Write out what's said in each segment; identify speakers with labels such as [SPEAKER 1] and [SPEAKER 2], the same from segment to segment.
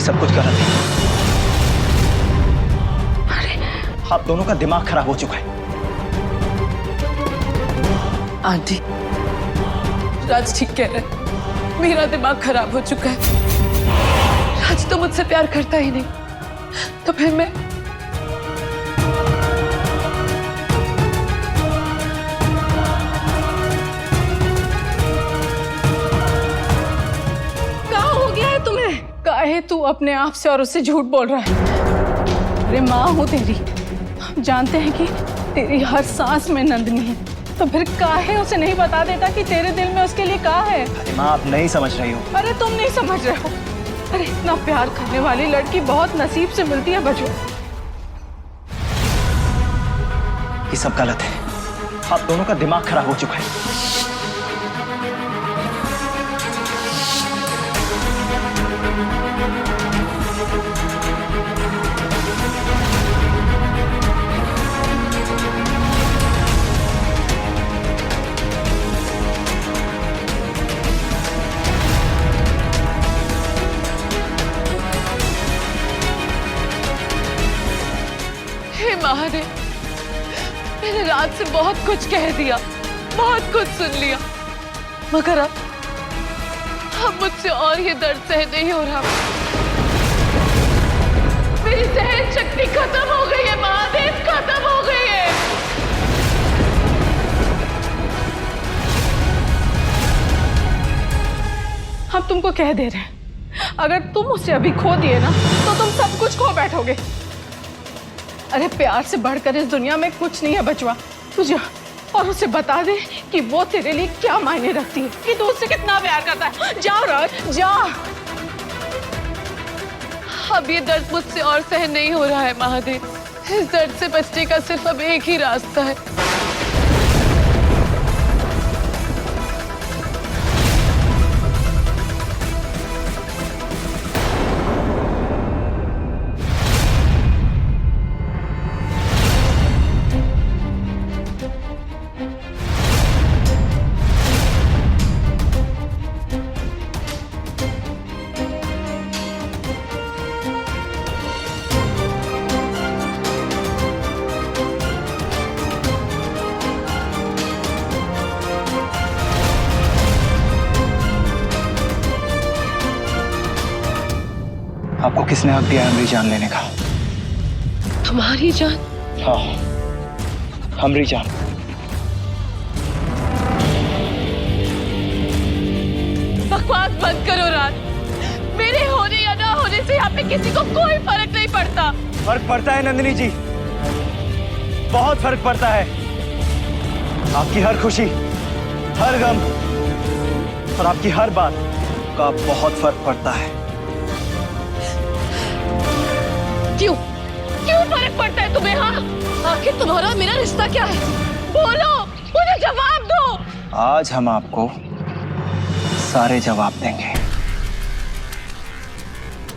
[SPEAKER 1] सब कुछ गलत है।
[SPEAKER 2] अरे
[SPEAKER 1] आप दोनों का दिमाग खराब हो चुका है।
[SPEAKER 2] आंटी, राज ठीक कह रहा है, मेरा दिमाग खराब हो चुका है। राज तो मुझसे प्यार करता ही नहीं, तो फिर मैं काहे तू अपने आप से और उससे झूठ बोल रहा है? अरे माँ हूँ तेरी, हम जानते हैं कि तेरी हर सांस में नंदनी है, तो फिर काहे उसे नहीं बता देता कि तेरे दिल में उसके लिए क्या है?
[SPEAKER 1] अरे माँ, आप नहीं समझ रही हो।
[SPEAKER 2] अरे तुम नहीं समझ रहे हो। अरे इतना प्यार करने वाली लड़की बहुत नसीब से मिलती है बच्चों।
[SPEAKER 1] ये सब गलत है। आप दोनों का दिमाग खराब हो चुका है।
[SPEAKER 2] हे महादेव, मैंने रात से बहुत कुछ कह दिया, बहुत कुछ सुन लिया, मगर अब मुझसे और ये दर्द सहन नहीं हो रहा। मेरी सहन शक्ति खत्म हो गई है महादेव, खत्म हो गई है। हम तुमको कह दे रहे हैं, अगर तुम उसे अभी खो दिए ना तो तुम सब कुछ खो बैठोगे। अरे प्यार से बढ़कर इस दुनिया में कुछ नहीं है बचवा। तू जा और उसे बता दे कि वो तेरे लिए क्या मायने रखती है, कि तू उससे कितना प्यार करता है। जा राज, जा। अब ये दर्द मुझसे और सहन नहीं हो रहा है महादेव। इस दर्द से बचने का सिर्फ अब एक ही रास्ता है।
[SPEAKER 1] आपको किसने हक दिया है हमारी जान लेने का?
[SPEAKER 2] तुम्हारी जान?
[SPEAKER 1] हाँ, हमारी जान।
[SPEAKER 2] बकवास बंद करो राज। मेरे होने या ना होने से यहाँ पे किसी को कोई फर्क नहीं पड़ता।
[SPEAKER 1] फर्क पड़ता है नंदिनी जी, बहुत फर्क पड़ता है। आपकी हर खुशी, हर गम और आपकी हर बात का बहुत फर्क पड़ता है।
[SPEAKER 2] क्यों क्यों फर्क पड़ता है तुम्हें? हाँ, आखिर तुम्हारा मेरा रिश्ता क्या है? बोलो, मुझे जवाब दो।
[SPEAKER 1] आज हम आपको सारे जवाब देंगे,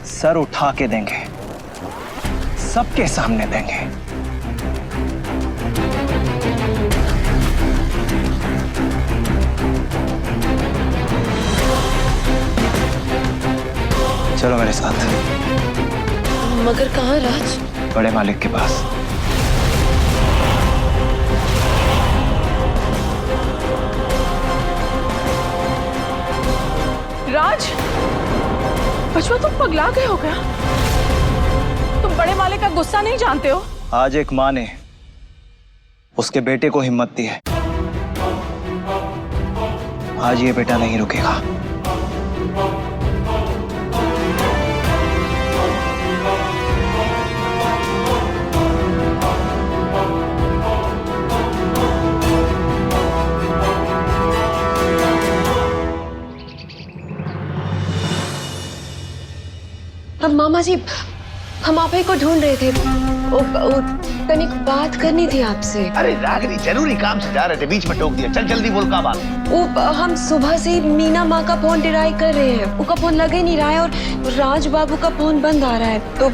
[SPEAKER 1] सर उठा के देंगे, सबके सामने देंगे। चलो मेरे साथ।
[SPEAKER 2] मगर कहाँ राज?
[SPEAKER 1] बड़े मालिक के पास।
[SPEAKER 2] राज, बचवा तुम पगला गए हो क्या? तुम बड़े मालिक का गुस्सा नहीं जानते हो?
[SPEAKER 1] आज एक माँ ने उसके बेटे को हिम्मत दी है, आज ये बेटा नहीं रुकेगा।
[SPEAKER 3] अब मामा जी, हम आप ही को ढूंढ रहे थे। तनिक बात करनी थी आपसे।
[SPEAKER 4] अरे रागिनी, जरूरी काम से जा रहे थे, बीच में टोक दिया। चल जल्दी बोल, क्या बात है?
[SPEAKER 3] हम सुबह से मीना माँ का फोन ट्राई कर रहे हैं, उनका फोन लग ही नहीं रहा है और राज बाबू का फोन बंद आ रहा है, तो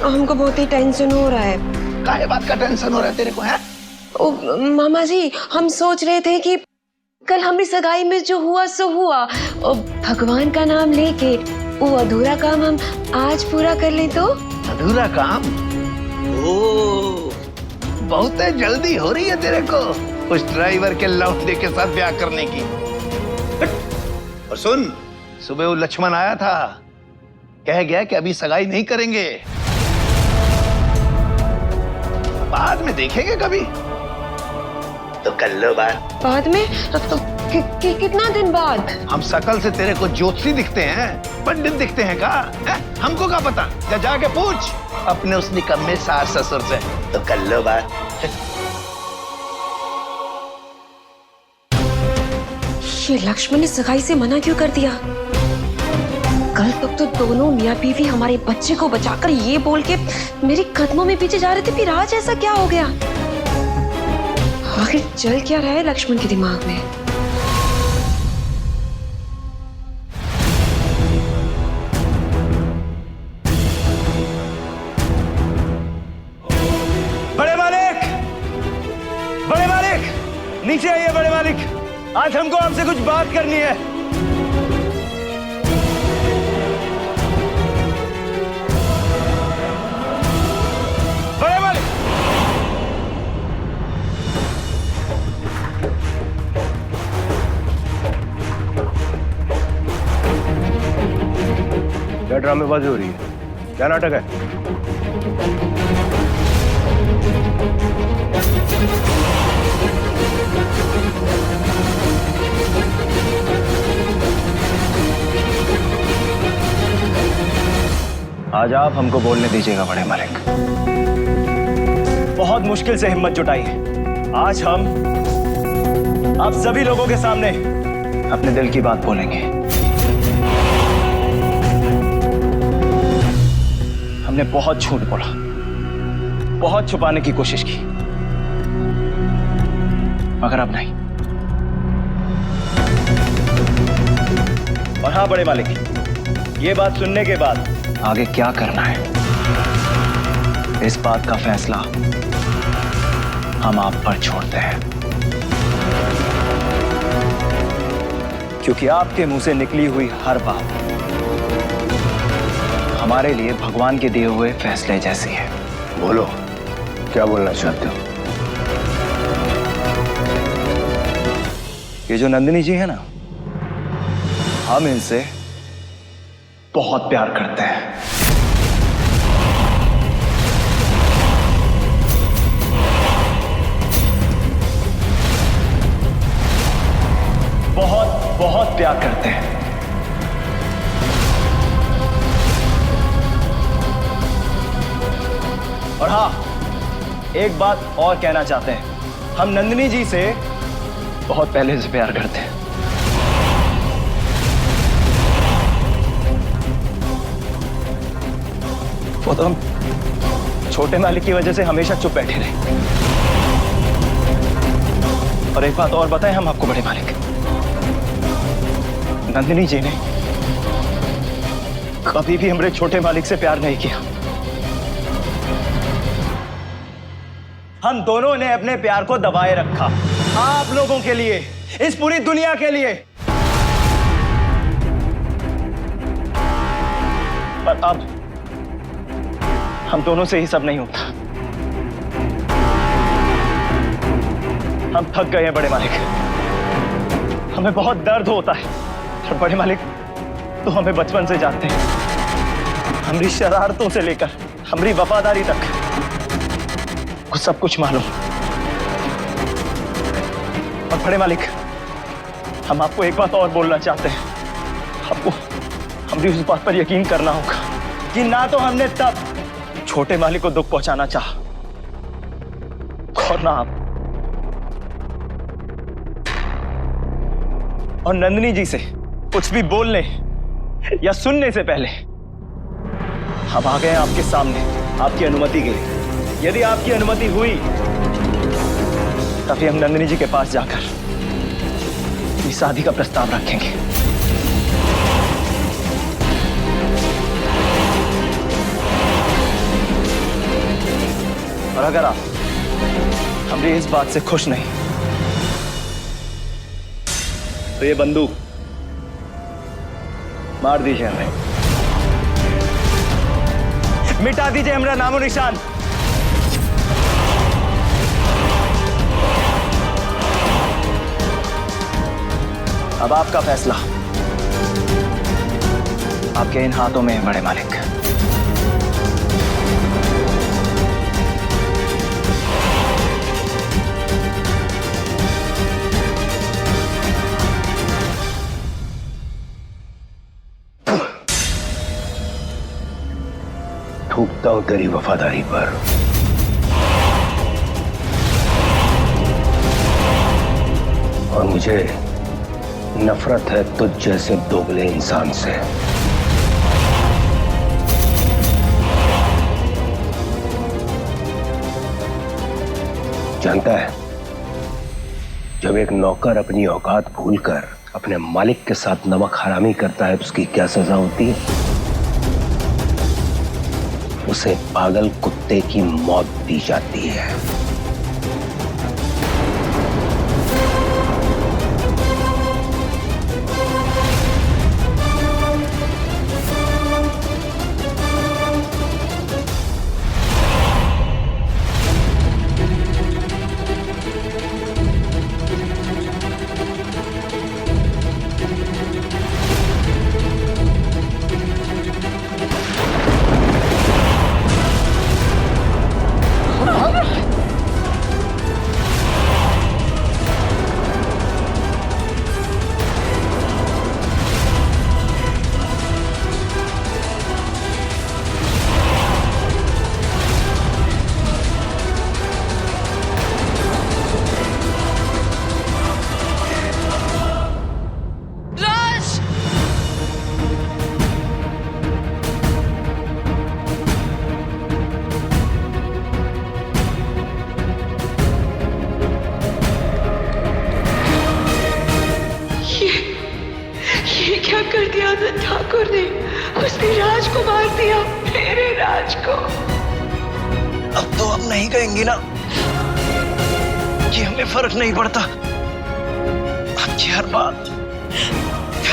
[SPEAKER 3] हमको बहुत ही टेंशन हो रहा है।
[SPEAKER 4] काहे बात का टेंशन हो रहा है तेरे को? है
[SPEAKER 3] मामा जी, हम सोच रहे थे कि कल हमारी सगाई में जो हुआ सो हुआ, भगवान का नाम लेके वो अधूरा काम हम आज पूरा कर लें तो?
[SPEAKER 4] अधूरा काम? ओ, बहुत जल्दी हो रही है तेरे को उस ड्राइवर के लौंडे के साथ ब्याह करने की। और सुन, सुबह वो लक्ष्मण आया था, कह गया कि अभी सगाई नहीं करेंगे, बाद में देखेंगे कभी। तो कर लो बात।
[SPEAKER 3] बाद में? तो कितना दिन बाद?
[SPEAKER 4] हम शकल से तेरे को ज्योतिषी दिखते हैं, पंडित दिखते हैं का? हमको क्या पता? जा जाके पूछ अपने उस निकम्मे सास ससुर से। तो कर लो बात।
[SPEAKER 3] ये लक्ष्मण ने सगाई से मना क्यों कर दिया? कल तक तो दोनों मियाँ बीवी हमारे बच्चे को बचाकर ये बोल के मेरे कदमों में पीछे जा रहे थे, फिर आज ऐसा क्या हो गया? आखिर चल क्या रहा है लक्ष्मण के दिमाग में?
[SPEAKER 1] बड़े मालिक, बड़े मालिक, नीचे आइए बड़े मालिक, आज हमको आपसे कुछ बात करनी है। बड़े मालिक, क्या ड्रामेबाजी हो रही है? क्या नाटक है? आज आप हमको बोलने दीजिएगा बड़े मालिक। बहुत मुश्किल से हिम्मत जुटाई है। आज हम आप सभी लोगों के सामने अपने दिल की बात बोलेंगे। हमने बहुत झूठ बोला, बहुत छुपाने की कोशिश की, मगर अब नहीं। और हाँ बड़े मालिक, ये बात सुनने के बाद आगे क्या करना है, इस बात का फैसला हम आप पर छोड़ते हैं। क्योंकि आपके मुंह से निकली हुई हर बात हमारे लिए भगवान के दिए हुए फैसले जैसी है। बोलो, क्या बोलना चाहते हो? ये जो नंदिनी जी है ना, हम इनसे बहुत प्यार करते हैं। बहुत बहुत प्यार करते हैं। और हाँ, एक बात और कहना चाहते हैं, हम नंदिनी जी से बहुत पहले से प्यार करते हैं। वो तो हम छोटे मालिक की वजह से हमेशा चुप बैठे रहे। और एक बात और बताएं हम आपको बड़े मालिक, नंदिनी जी ने कभी भी हमारे छोटे मालिक से प्यार नहीं किया। हम दोनों ने अपने प्यार को दबाए रखा, आप लोगों के लिए, इस पूरी दुनिया के लिए। पर अब हम दोनों से ही सब नहीं होता। हम थक गए हैं बड़े मालिक, हमें बहुत दर्द होता है। और बड़े मालिक, तो हमें बचपन से जानते हैं, हमारी शरारतों से लेकर हमारी वफादारी तक को सब कुछ मालूम। और बड़े मालिक, हम आपको एक बात और बोलना चाहते हैं। आपको हमारी उस बात पर यकीन करना होगा कि ना तो हमने तब छोटे मालिक को दुख पहुंचाना चाहा, और ना आप। और नंदिनी जी से कुछ भी बोलने या सुनने से पहले हम आ गए हैं आपके सामने आपकी अनुमति के लिए। यदि आपकी अनुमति हुई तभी हम नंदिनी जी के पास जाकर इस शादी का प्रस्ताव रखेंगे। और अगर आप हमारी इस बात से खुश नहीं तो ये बंदूक मार दीजिए हमें। मिटा दीजिए हमारा नामो निशान। अब आपका फैसला आपके इन हाथों में है बड़े मालिक।
[SPEAKER 4] थूकता हूं तेरी वफादारी पर। और मुझे नफरत है तुझ जैसे दोगले इंसान से। जानता है, जब एक नौकर अपनी औकात भूलकर अपने मालिक के साथ नमक हरामी करता है तो उसकी क्या सजा होती है? उसे पागल कुत्ते की मौत दी जाती है।
[SPEAKER 3] क्या कर दिया आनंद ठाकुर ने? उसने राज को मार दिया, मेरे राज को।
[SPEAKER 1] अब तो आप नहीं कहेंगी ना कि हमें फर्क नहीं पड़ता। आपकी हर बात,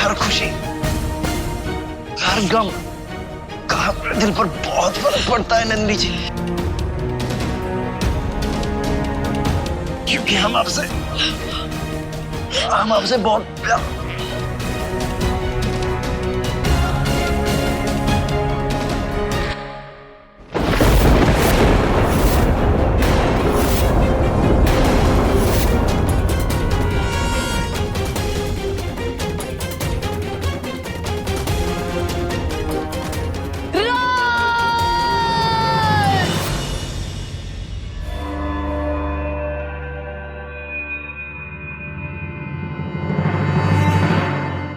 [SPEAKER 1] हर खुशी, हर गम का हमारे दिल पर बहुत फर्क पड़ता है नंदी जी। क्योंकि हम आपसे बहुत प्यार।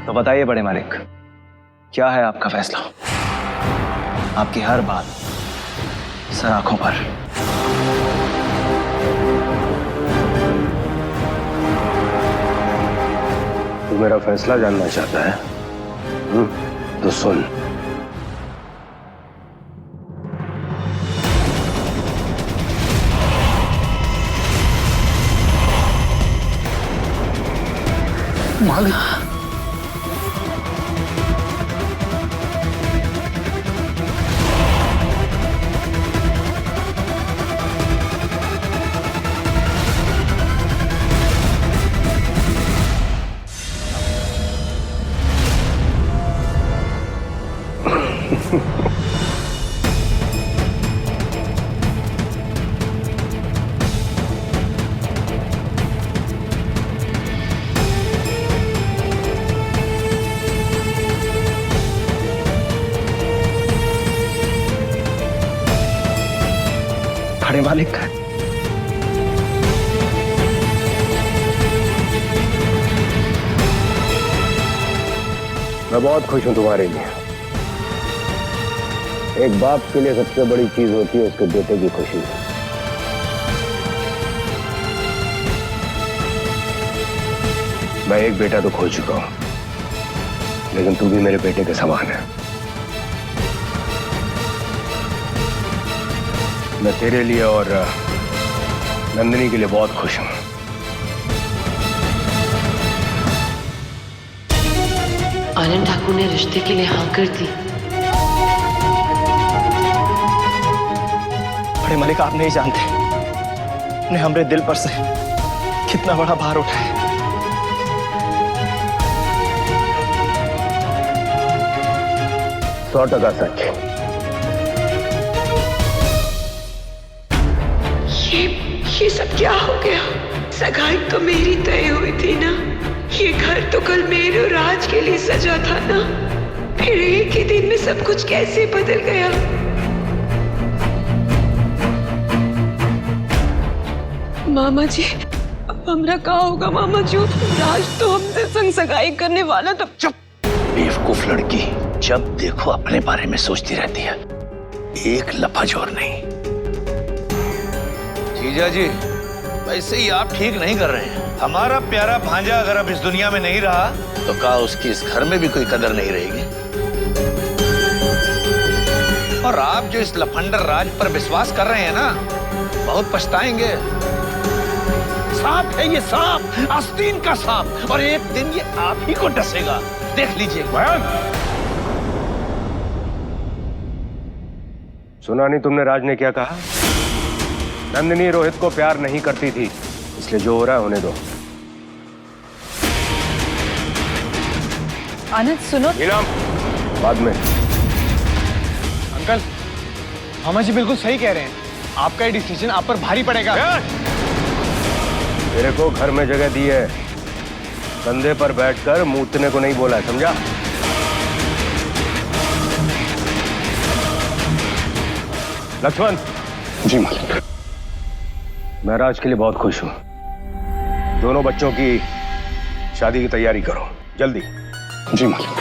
[SPEAKER 1] तो बताइए बड़े मालिक, क्या है आपका फैसला? आपकी हर बात सर आंखों पर।
[SPEAKER 4] तू मेरा फैसला जानना चाहता है? तो सुन।
[SPEAKER 5] मालिक,
[SPEAKER 1] बड़े मालिक,
[SPEAKER 4] मैं बहुत खुश हूं तुम्हारे लिए। एक बाप के लिए सबसे बड़ी चीज होती है उसके बेटे की खुशी। मैं एक बेटा तो खो चुका हूं, लेकिन तू भी मेरे बेटे के समान है। मैं तेरे लिए और नंदिनी के लिए बहुत खुश हूं।
[SPEAKER 3] आनंद ठाकुर ने रिश्ते के लिए हाँ कर दी।
[SPEAKER 1] बड़े मलिक, आप नहीं जानते ने हमरे दिल पर से कितना बड़ा भार उठाया।
[SPEAKER 4] 100% सच।
[SPEAKER 3] ये सब क्या हो गया? सगाई तो मेरी तय हुई थी ना। ये घर तो कल मेरे और राज के लिए सजा था ना। फिर एक ही दिन में सब कुछ कैसे बदल गया? मामा जी, अब हमरा क्या होगा? मामा जी, राज तो हमसे संग सगाई करने वाला था।
[SPEAKER 4] चुप बेवकूफ लड़की, जब देखो अपने बारे में सोचती रहती है, एक लफज और नहीं। जीजा जी, वैसे ही आप ठीक नहीं कर रहे हैं। हमारा प्यारा भांजा अगर अब इस दुनिया में नहीं रहा तो क्या उसकी इस घर में भी कोई कदर नहीं रहेगी? और आप जो इस लफंडर राज पर विश्वास कर रहे हैं ना, बहुत पछताएंगे। सांप है ये, सांप, आस्तीन का सांप, और एक दिन ये आप ही को डसेगा, देख लीजिए।
[SPEAKER 6] सुना नहीं तुमने राज ने क्या कहा? नंदिनी रोहित को प्यार नहीं करती थी, इसलिए जो हो रहा है होने दो।
[SPEAKER 2] आनंद सुनो।
[SPEAKER 6] नीलम, बाद में।
[SPEAKER 1] अंकल, मामा जी बिल्कुल सही कह रहे हैं। आपका ये डिसीजन आप पर भारी पड़ेगा।
[SPEAKER 6] तेरे को घर में जगह दी है, कंधे पर बैठकर मूतने को नहीं बोला है, समझा? लक्ष्मण।
[SPEAKER 5] जी मालिक।
[SPEAKER 6] मैं राज के लिए बहुत खुश हूं। दोनों बच्चों की शादी की तैयारी करो जल्दी।
[SPEAKER 5] जी मालिक।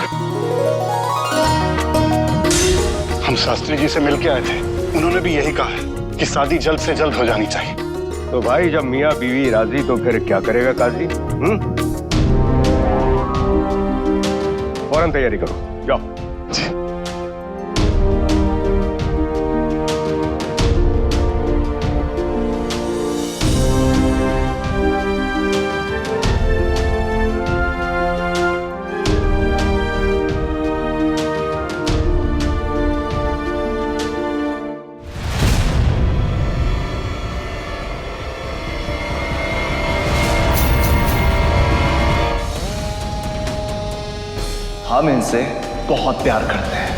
[SPEAKER 5] हम शास्त्री जी से मिलके आए थे, उन्होंने भी यही कहा है कि शादी जल्द से जल्द हो जानी चाहिए।
[SPEAKER 6] तो भाई जब मियाँ बीवी राजी तो फिर क्या करेगा काजी? फौरन तैयारी करो, जाओ।
[SPEAKER 5] जी।
[SPEAKER 1] हम इनसे बहुत प्यार करते हैं।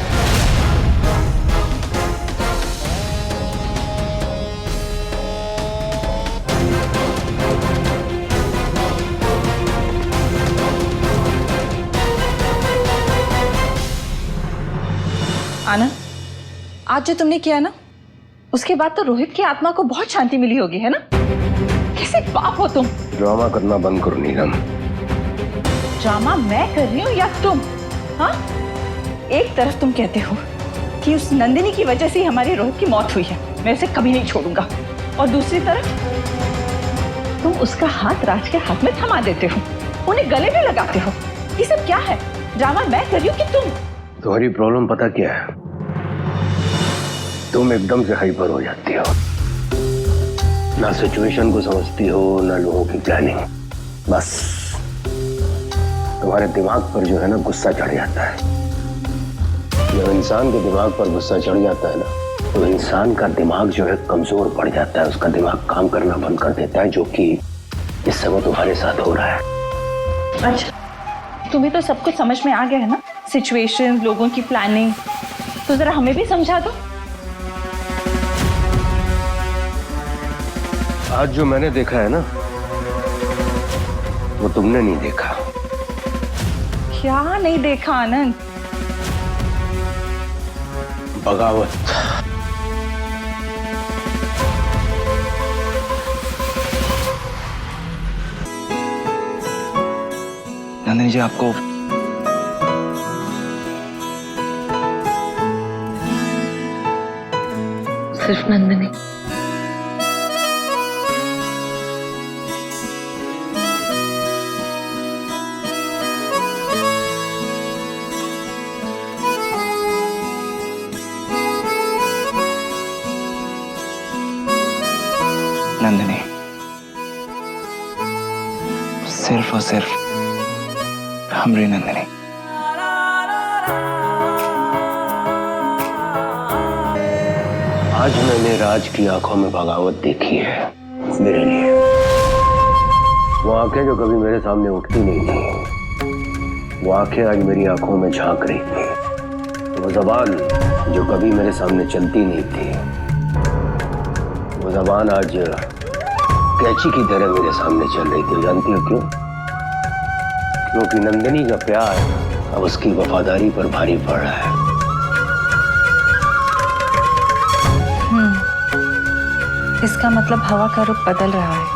[SPEAKER 2] आनंद, आज जो तुमने किया ना, उसके बाद तो रोहित की आत्मा को बहुत शांति मिली होगी, है ना? कैसे पाप हो तुम?
[SPEAKER 6] ड्रामा करना बंद करो नीलम।
[SPEAKER 2] ड्रामा मैं कर रही हूँ या तुम? हाँ, एक तरफ तुम कहते हो कि उस नंदिनी की वजह से हमारी रोहित की मौत हुई है, मैं उसे कभी नहीं छोड़ूंगा, और दूसरी तरफ तुम उसका हाथ राज के हाथ में थमा देते हो, उन्हें गले में लगाते हो। ये सब क्या है? ड्रामा मैं कर रही हूँ कि तुम?
[SPEAKER 6] तुम्हारी प्रॉब्लम पता क्या है? तुम एकदम से हाइपर हो जाती हो, ना सिचुएशन को समझती हो ना लोगों की प्लानिंग। बस तुम्हारे दिमाग पर जो है ना गुस्सा चढ़ जाता है। जब इंसान के दिमाग पर गुस्सा चढ़ जाता है ना, तो इंसान का दिमाग जो है कमजोर पड़ जाता है, उसका दिमाग काम करना बंद कर देता है, जो कि इस समय तुम्हारे साथ हो रहा है।
[SPEAKER 2] अच्छा, तुम्हें तो सब कुछ समझ में आ गया है ना, सिचुएशन, लोगों की प्लानिंग, तो जरा हमें भी समझा दो।
[SPEAKER 6] आज जो मैंने देखा है ना, वो तुमने नहीं देखा।
[SPEAKER 2] क्या नहीं देखा आनंद?
[SPEAKER 6] बगावत।
[SPEAKER 1] नंदिनी जी, आपको
[SPEAKER 3] सिर्फ नंदिनी।
[SPEAKER 1] नंदिनी, सिर्फ और सिर्फ हमरी नंदिनी।
[SPEAKER 6] आज मैंने राज की आंखों में बगावत देखी है मेरे लिए। वो आंखें जो कभी मेरे सामने उठती नहीं थी, वो आंखें आज मेरी आंखों में झांक रही थी। वो जबान जो कभी मेरे सामने चलती नहीं थी, वो जबान आज कैंची की तरह मेरे सामने चल रही थी। जानती हो क्यों? क्योंकि नंदिनी का प्यार अब उसकी वफादारी पर भारी पड़ रहा है।
[SPEAKER 7] इसका मतलब हवा का रुख बदल रहा है।